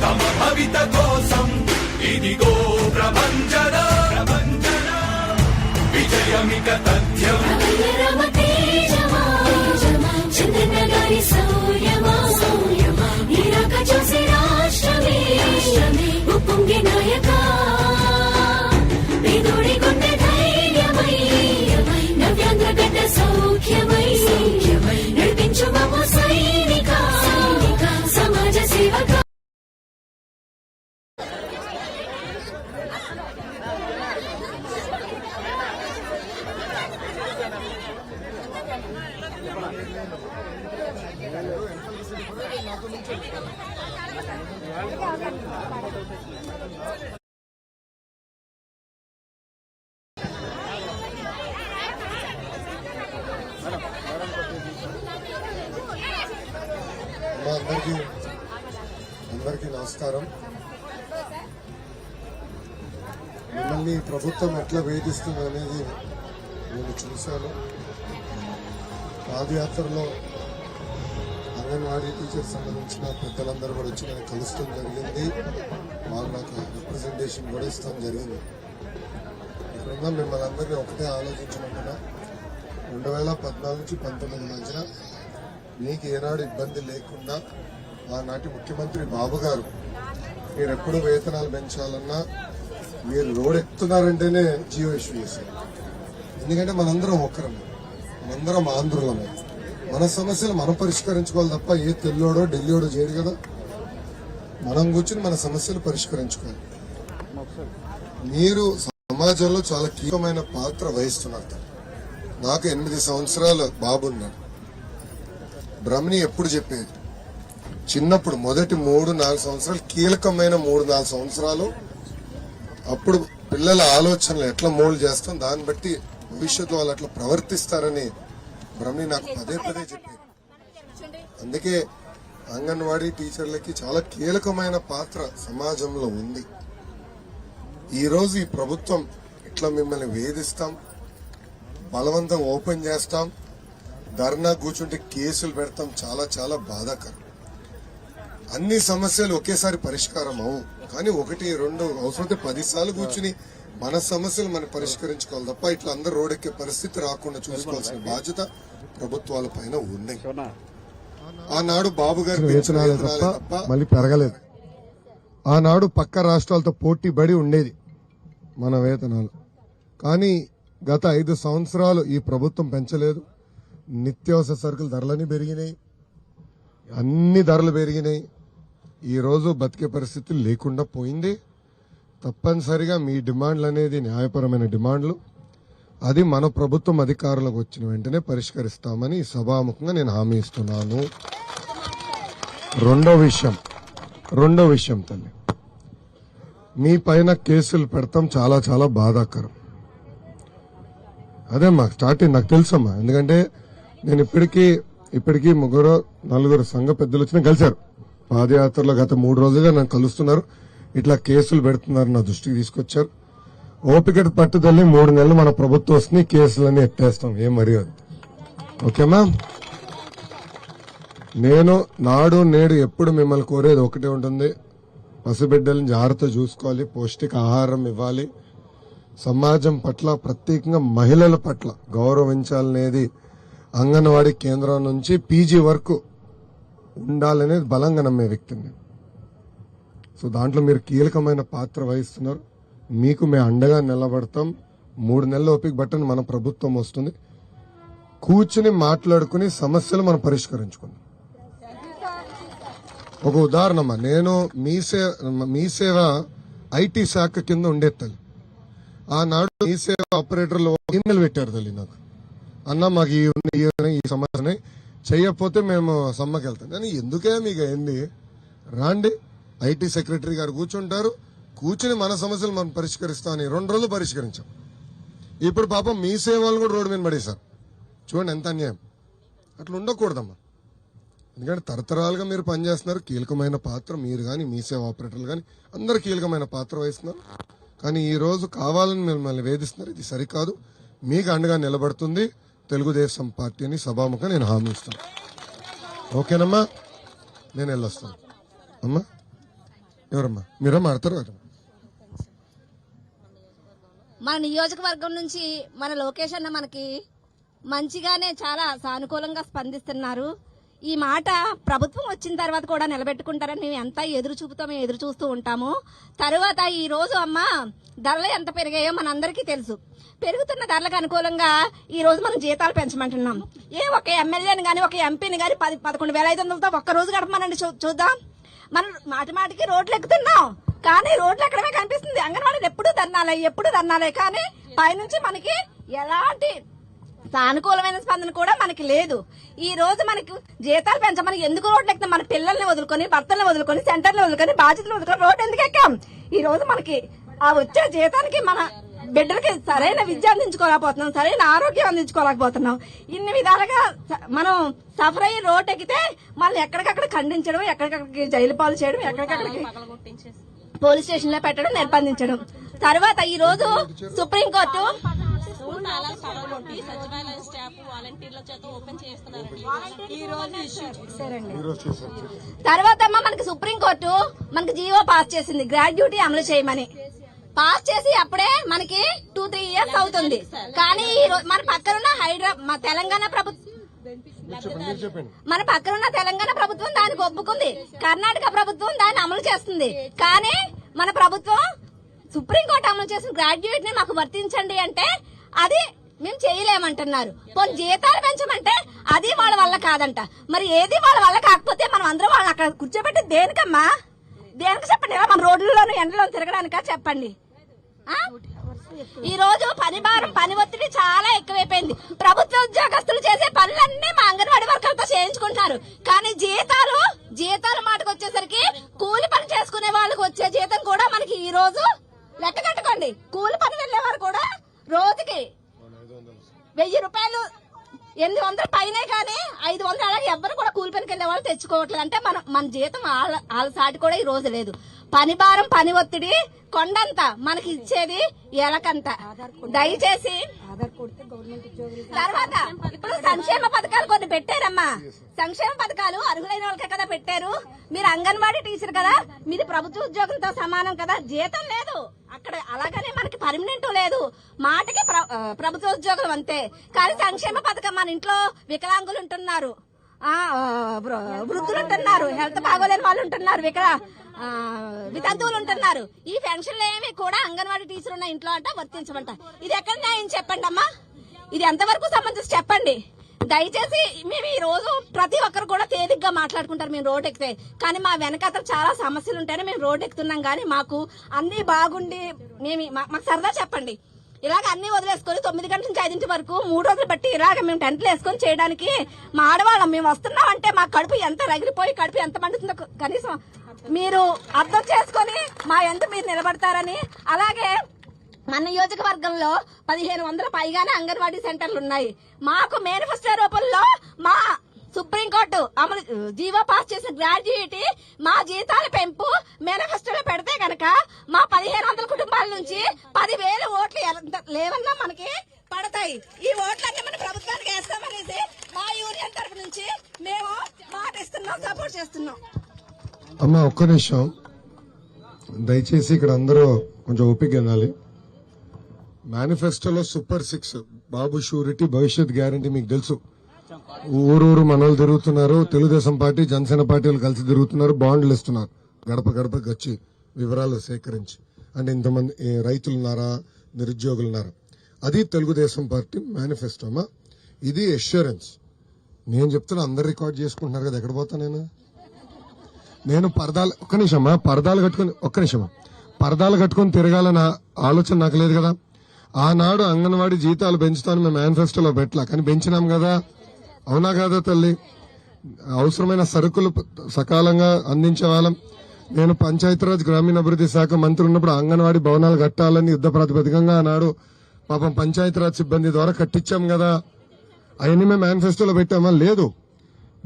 తమ భవిత కోసం ఇదిగో ప్రభంజన విజయమిక తథ్యం. చంద్రనగరి సౌర్యమా నీరాక చూసి రాష్ట్రమే ఉప్పొంగే నాయక పేదోడి గుండె ధైర్యమై నవ్యాంధ్ర గడ్డ సౌఖ్యమై నడిపించు మమ్ము సైనిక సమాజ సేవక. అందరికీ నమస్కారం. మిమ్మల్ని ప్రభుత్వం ఎట్లా వేధిస్తుంది అనేది నేను చూశాను. పాదయాత్రలో అంగన్వాడీ టీచర్స్ సంబంధించిన పెద్దలందరూ కూడా వచ్చి నేను కలుస్తాం జరిగింది. వాళ్ళు నాకు రిప్రజెంటేషన్ కూడా ఇస్తాం జరిగింది. ఇక్కడున్న మిమ్మల్ని అందరినీ ఒకటే ఆలోచించమంటున్నా, 2014 నుంచి 19 మధ్యన మీకు ఏనాడు ఇబ్బంది లేకుండా ఆనాటి ముఖ్యమంత్రి బాబు గారు మీరు ఎప్పుడు వేతనాలు పెంచాలన్నా మీరు రోడ్ ఎక్కుతున్నారంటేనే జియో ఇష్యూ చేశారు. ఎందుకంటే మనందరం ఒక్కరమే, మనందరం ఆంధ్రులమే. మన సమస్యలు మనం పరిష్కరించుకోవాలి తప్ప ఏ తెల్లోడో ఢిల్లీడో చేయడు కదా. మనం కూర్చుని మన సమస్యలు పరిష్కరించుకోవాలి. మీరు సమాజంలో చాలా కీలకమైన పాత్ర వహిస్తున్నారు. నాకు 8 సంవత్సరాల బాబున్నాడు. బ్రహ్మని ఎప్పుడు చెప్పేది, చిన్నప్పుడు మొదటి 3-4 సంవత్సరాలు కీలకమైన 3-4 సంవత్సరాలు. అప్పుడు పిల్లల ఆలోచనలు ఎట్లా మోల్డ్ చేస్తాం, దాన్ని బట్టి భవిష్యత్తు వాళ్ళు అట్లా ప్రవర్తిస్తారని బ్రహ్మని నాకు పదే చెప్పేది. అందుకే అంగన్వాడీ టీచర్లకి చాలా కీలకమైన పాత్ర సమాజంలో ఉంది. ఈరోజు ఈ ప్రభుత్వం ఇట్లా మిమ్మల్ని వేధిస్తాం, బలవంతం ఓపెన్ చేస్తాం, ధర్నా కూర్చుంటే కేసులు పెడతాం, చాలా చాలా బాధాకరం. అన్ని సమస్యలు ఒకేసారి పరిష్కారం అవు, కానీ 1-2 అవసరమైతే 10 సార్లు కూర్చుని మన సమస్యలు మనం పరిష్కరించుకోవాలి తప్ప ఇట్లా అందరూ రోడ్డెక్కే పరిస్థితి రాకుండా చూసుకోవాల్సిన బాధ్యత ప్రభుత్వాల పైన ఉన్నాయి. ఆనాడు బాబు గారి వేతనాలే తప్ప మళ్ళీ పెరగలేదు. ఆనాడు పక్క రాష్ట్రాలతో పోటీ పడి ఉండేది మన వేతనాలు. కానీ గత 5 సంవత్సరాలు ఈ ప్రభుత్వం పెంచలేదు. నిత్యావసర సరుకుల ధరలన్నీ పెరిగినాయి, అన్ని ధరలు పెరిగినాయి. ఈరోజు బతికే పరిస్థితి లేకుండా పోయింది. తప్పనిసరిగా మీ డిమాండ్లు అనేది న్యాయపరమైన డిమాండ్లు, అది మన ప్రభుత్వం అధికారులకు వచ్చిన వెంటనే పరిష్కరిస్తామని సభాముఖంగా నేను హామీ ఇస్తున్నాను. రెండో విషయం తల్లి, మీ పైన కేసులు పెడతాం చాలా చాలా బాధాకరం. అదే మాకు స్టార్టింగ్ నాకు తెలుసమ్మా, ఎందుకంటే నేను ఇప్పటికీ 3-4 సంఘ పెద్దలు వచ్చినా కలిశారు. పాదయాత్రలో గత 3 రోజులుగా నన్ను కలుస్తున్నారు. ఇట్లా కేసులు పెడుతున్నారు, నా దృష్టికి తీసుకొచ్చారు. ఓపిక పట్టుదలని 3 నెలలు మన ప్రభుత్వం వస్తుంది, కేసులన్నీ ఎత్తేస్తాం, ఏం మర్యాద. ఓకేమా? నేను నాడు నేడు ఎప్పుడు మిమ్మల్ని కోరేది ఒకటే ఉంటుంది, పసిబిడ్డలను జాగ్రత్త చూసుకోవాలి, పౌష్టిక ఆహారం ఇవ్వాలి, సమాజం పట్ల ప్రత్యేకంగా మహిళల పట్ల గౌరవించాలనేది అంగన్వాడీ కేంద్రం నుంచి పీజీ వరకు ఉండాలనేది బలంగా నమ్మే వ్యక్తిని. సో దాంట్లో మీరు కీలకమైన పాత్ర వహిస్తున్నారు. మీకు మేము అండగా నిలబడతాం. 3 నెలల ఓపిక బట్టని మన ప్రభుత్వం వస్తుంది. కూర్చుని మాట్లాడుకుని సమస్యలు మనం పరిష్కరించుకుందాం. ఒక ఉదాహరణమ్మా, నేను మీ సేవ ఐటీ శాఖ కింద ఉండే తల్లి. ఆనాడు మీ సేవ ఆపరేటర్లు ఈమెయిల్ పెట్టారు తల్లి నాకు, అన్న మాకు ఈ సమస్యని చెయ్యకపోతే మేము సమ్మకి వెళ్తాం. కానీ ఎందుకే మీకు అయింది, రాండి ఐటీ సెక్రటరీ గారు కూర్చుంటారు, కూర్చుని మన సమస్యలు మనం పరిష్కరిస్తామని 2 రోజులు పరిష్కరించాం. ఇప్పుడు పాపం మీ సేవలు కూడా రోడ్డు మీద పడేశారు. చూడండి ఎంత అన్యాయం. అట్లా ఉండకూడదమ్మా. ఎందుకంటే తరతరాలుగా మీరు పనిచేస్తున్నారు, కీలకమైన పాత్ర మీరు కానీ మీ సేవ ఆపరేటర్లు కానీ అందరు కీలకమైన పాత్ర వహిస్తున్నారు. కానీ ఈ రోజు కావాలని మిమ్మల్ని వేధిస్తున్నారు, ఇది సరికాదు. మీకు అండగా నిలబడుతుంది తెలుగుదేశం పార్టీని సభాముఖంగా నేను హామీ ఇస్తాను. ఓకేనమ్మా? నేను వెళ్ళొస్తాను. అమ్మా ఎవరమ్మా మీరమ్మా ఆడతారు? మన నియోజకవర్గం నుంచి మన లోకేష్ అన్న మనకి మంచిగానే చాలా సానుకూలంగా స్పందిస్తున్నారు. ఈ మాట ప్రభుత్వం వచ్చిన తర్వాత కూడా నిలబెట్టుకుంటారని మేము ఎంత ఎదురు చూస్తూ ఉంటాము. తర్వాత ఈ రోజు అమ్మ ధరలు ఎంత పెరిగాయో మనందరికీ తెలుసు. పెరుగుతున్న ధరలకు అనుకూలంగా ఈ రోజు మనం జీతాలు పెంచమంటున్నాం. ఒక ఎమ్మెల్యేని గానీ ఒక ఎంపీని గానీ 11,500తో ఒక్క రోజు గడపమనండి చూద్దాం. మనం మాటికి రోడ్లు ఎక్కుతున్నాం కానీ రోడ్లు ఎక్కడమే కనిపిస్తుంది. అంగన్వాడీలు ఎప్పుడు ధర్నాలే కానీ పైనుంచి మనకి ఎలాంటి సానుకూలమైన స్పందన కూడా మనకి లేదు. ఈ రోజు మనకి జీతాలు పెంచమని ఎందుకు రోడ్లు ఎక్కుతాం? మన పిల్లల్ని వదులుకొని, భర్తల్ని వదులుకొని, సెంటర్ని వదులుకొని, బాధ్యతలు వదులుకొని రోడ్డు ఎందుకు ఎక్కాం? ఈ రోజు మనకి ఆ వచ్చే జీతానికి మన బిడ్డలకి సరైన విద్య అందించుకోలేకపోతున్నాం, సరైన ఆరోగ్యం అందించుకోలేకపోతున్నాం. ఇన్ని విధాలుగా మనం సఫర్ అయ్యి రోడ్ ఎక్కితే మళ్ళీ ఎక్కడికక్కడ ఖండించడం, ఎక్కడికక్కడికి జైలు పాలు చేయడం, ఎక్కడికక్కడికి పోలీస్ స్టేషన్ లో పెట్టడం, నిర్బంధించడం. తర్వాత ఈ రోజు సుప్రీంకోర్టు సచివాలయ స్టాఫ్ వాలంటీర్ల చేత ఓపెన్ చేస్తున్నారండి ఈ రోజు ఇష్యూ. తర్వాత మనకి సుప్రీంకోర్టు మనకి జీవో పాస్ చేసింది గ్రాడ్యుటీ అమలు చేయమని. పాస్ చేసి అప్పుడే మనకి 2-3 ఇయర్స్ అవుతుంది. కానీ ఈ రోజు మన పక్కనున్న తెలంగాణ ప్రభుత్వం దానికి ఒప్పుకుంది, కర్ణాటక ప్రభుత్వం దాన్ని అమలు చేస్తుంది. కానీ మన ప్రభుత్వం సుప్రీంకోర్టు అమలు చేసిన గ్రాడ్యుయేట్ ని మాకు వర్తించండి అంటే అది మేము చేయలేమంటున్నారు. పోనీ జీతాలు పెంచమంటే అది వాళ్ళ వల్ల కాదంట. మరి ఏది వాళ్ళ వల్ల కాకపోతే మనం అందరం వాళ్ళని అక్కడ కూర్చోబెట్టి దేనికమ్మా? దేనికి చెప్పండి? మన రోడ్లలోనూ ఎండలో తిరగడానికా చెప్పండి? ఈ రోజు పని భారం, పని ఒత్తిడి చాలా ఎక్కువైపోయింది. ప్రభుత్వ ఉద్యోగస్తులు చేసే పనులన్నీ మా అంగన్వాడీ వర్కర్లతో చేయించుకుంటున్నారు. కానీ జీతాల మాటకు వచ్చేసరికి కూలి పని చేసుకునే వాళ్ళకి వచ్చే జీతం కూడా మనకి ఈ రోజు లెక్క కట్టుకోండి. కూలి పని వెళ్లేవారు కూడా రోజుకి 1000 రూపాయలు, 800 పైనే కానీ 500 అలాగే ఎవ్వరు కూడా కూలి పనికి వెళ్లే వాళ్ళు తెచ్చుకోవట్లేదు. అంటే మన జీతం వాళ్ళ సాటి కూడా ఈ రోజు లేదు. పని భారం, పని ఒత్తిడి కొండంత, మనకి ఇచ్చేది ఎలకంత. దయచేసి తర్వాత ఇప్పుడు సంక్షేమ పథకాలు కొన్ని పెట్టారమ్మా. సంక్షేమ పథకాలు అర్హులైన వాళ్ళకే కదా పెట్టారు. మీరు అంగన్వాడీ టీచర్ కదా, మీది ప్రభుత్వ ఉద్యోగంతో సమానం కదా, జీతం లేదు అక్కడ. అలాగనే మనకి పర్మనెంట్ లేదు, మాటకి ప్రభుత్వ ఉద్యోగం అంతే. కానీ సంక్షేమ పథకం మన ఇంట్లో వికలాంగులు ఉంటున్నారు, వృద్ధులు ఉంటున్నారు, హెల్త్ బాగోలేని వాళ్ళు ఉంటున్నారు, వితంతువులు ఉంటున్నారు. ఈ పెన్షన్లు ఏమి కూడా అంగన్వాడీ టీచర్ ఉన్న ఇంట్లో అంట వర్తించమంట. ఇది ఎక్కడ న్యాయం చెప్పండి అమ్మా? ఇది ఎంతవరకు సంబంధించి చెప్పండి. దయచేసి మేము ఈ రోజు ప్రతి ఒక్కరు కూడా తేలిగ్గా మాట్లాడుకుంటారు మేము రోడ్ ఎక్కితే. కానీ మా వెనకాతల చాలా సమస్యలు ఉంటాయని మేము రోడ్ ఎక్కుతున్నాం. కానీ మాకు అన్ని బాగుండి మాకు సరదా చెప్పండి. ఇలాగ అన్ని వదిలేసుకొని 9 గంటల నుంచి 5 వరకు 3 రోజులు బట్టి ఇలాగ మేము టెంట్లు వేసుకొని చేయడానికి మా ఆడవాళ్ళం మేము వస్తున్నాం అంటే మా కడుపు ఎంత రగిలిపోయి కడుపు ఎంత మండుతుందో కనీసం మీరు అర్థం చేసుకొని మా ఎంత మీరు నిలబడతారని. అలాగే మన నియోజకవర్గంలో 1500 పైగానే అంగన్వాడీ సెంటర్లు ఉన్నాయి. మాకు మేనిఫెస్టో రూపంలో మా సుప్రీంకోర్టు అమలు జీవో పాస్ చేసిన గ్రాడ్యుయేటీ మా జీతాల పెంపు మేనిఫెస్టోలో పెడితే కనుక మా 1500 కుటుంబాల నుంచి 10,000 ఓట్లు లేవన్నా మనకి పడతాయి. ఈ ఓట్లన్నీ మన ప్రభుత్వానికి వేస్తామనేసి మా యూనియన్ తరఫు నుంచి మేము మాట ఇస్తున్నాం, సపోర్ట్ చేస్తున్నాం. అమ్మా ఒక్క నిమిషం దయచేసి, ఇక్కడ అందరూ కొంచెం ఓపిక వినాలి. మేనిఫెస్టోలో సూపర్ 6 బాబు షూరిటీ, భవిష్యత్ గ్యారంటీ మీకు తెలుసు. ఊరూరు మనోళ్ళు తిరుగుతున్నారు, తెలుగుదేశం పార్టీ, జనసేన పార్టీలు కలిసి తిరుగుతున్నారు, బాండ్లు ఇస్తున్నారు, గడప గడపకి వచ్చి వివరాలు సేకరించి. అంటే ఇంతమంది రైతులున్నారా, నిరుద్యోగులున్నారా, అది తెలుగుదేశం పార్టీ మేనిఫెస్టో అమ్మా. ఇది అష్యూరెన్స్. నేను చెప్తున్నా, అందరు రికార్డ్ చేసుకుంటున్నారు కదా, ఎక్కడ పోతా నేను పరదాలు పరదాలు కట్టుకుని తిరగాలన్న ఆలోచన నాకు లేదు కదా. ఆనాడు అంగన్వాడీ జీతాలు పెంచుతాను మేము మేనిఫెస్టోలో పెట్టలా, కానీ పెంచినాం కదా, అవునా కాదా తల్లి? అవసరమైన సరుకులు సకాలంగా అందించే వాళ్ళం. నేను పంచాయతీరాజ్ గ్రామీణాభివృద్ధి శాఖ మంత్రి ఉన్నప్పుడు అంగన్వాడీ భవనాలు కట్టాలని యుద్ధ ప్రాతిపదికంగా ఆనాడు పాపం పంచాయతీరాజ్ సిబ్బంది ద్వారా కట్టించాం కదా. అవన్నీ మేము మేనిఫెస్టోలో పెట్టామా? లేదు.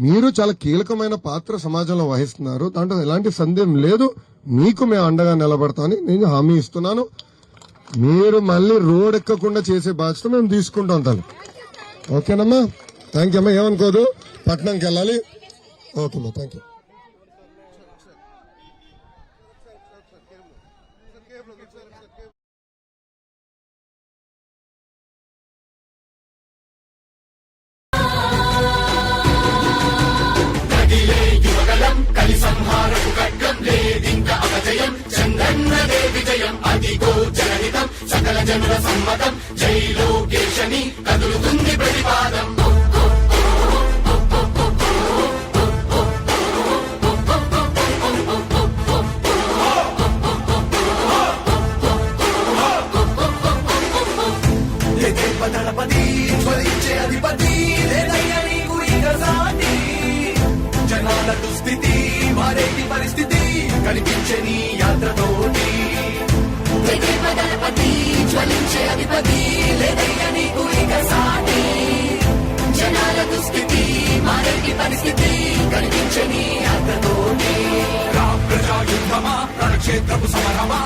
మీరు చాలా కీలకమైన పాత్ర సమాజంలో వహిస్తున్నారు, దాంట్లో ఎలాంటి సందేహం లేదు. మీకు మేము అండగా నిలబడతామని నేను హామీ ఇస్తున్నాను. మీరు మళ్ళీ రోడ్ ఎక్కకుండా చేసే బాధ్యత మేము తీసుకుంటాం తల్లి. ఓకేనమ్మా? థ్యాంక్ యూ అమ్మా. ఏమనుకోదు, పట్నంకి వెళ్ళాలి. ఓకేమ్మా, థ్యాంక్ యూ. కలి సంహారపు ఖడ్గం లేదింక అపజయం చంద్రన్నదే విజయం అదిగో జనహితం సకల జనుల సమ్మతం జై లోకేశని కదులుతుంది ప్రతిపాదం దళపతి జ్వలించే అధిపతి లేదయ్యా నీకు ఇక సాటి జనాల దుస్థితి మారేటి పరిస్థితి కనిపించే నీ యాత్రతోటి దళపతి జ్వలించే అధిపతి లేదయ్యా నీకు ఇక సాటి జనాల దుస్థితి మారేటి పరిస్థితి కనిపించే నీ యాత్రతోటి రా ప్రజా యుద్ధమా రణక్షేత్రపు సమరమా